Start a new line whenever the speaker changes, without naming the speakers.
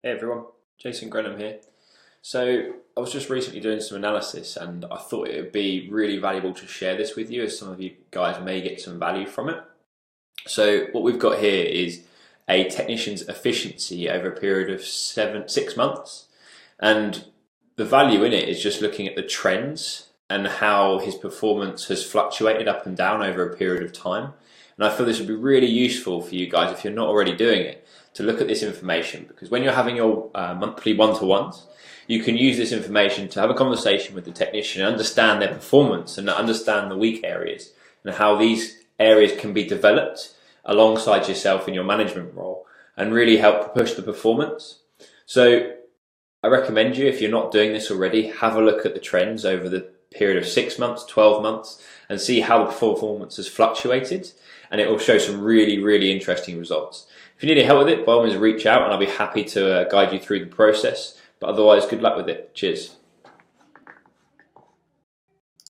Hey everyone, Jason Grenham here. So I was just recently doing some analysis and I thought it would be really valuable to share this with you as some of you guys may get some value from it. So what we've got here is a technician's efficiency over a period of 6 months, and the value in it is just looking at the trends and how his performance has fluctuated up and down over a period of time. And I feel this would be really useful for you guys if you're not already doing it, to look at this information, because when you're having your monthly one-to-ones, you can use this information to have a conversation with the technician, understand their performance and understand the weak areas and how these areas can be developed alongside yourself in your management role and really help push the performance. So I recommend you, if you're not doing this already, have a look at the trends over the period of 6 months, 12 months, and see how the performance has fluctuated, and it will show some really interesting results. If you need any help with it, by all means reach out and I'll be happy to guide you through the process. But otherwise, good luck with it. Cheers.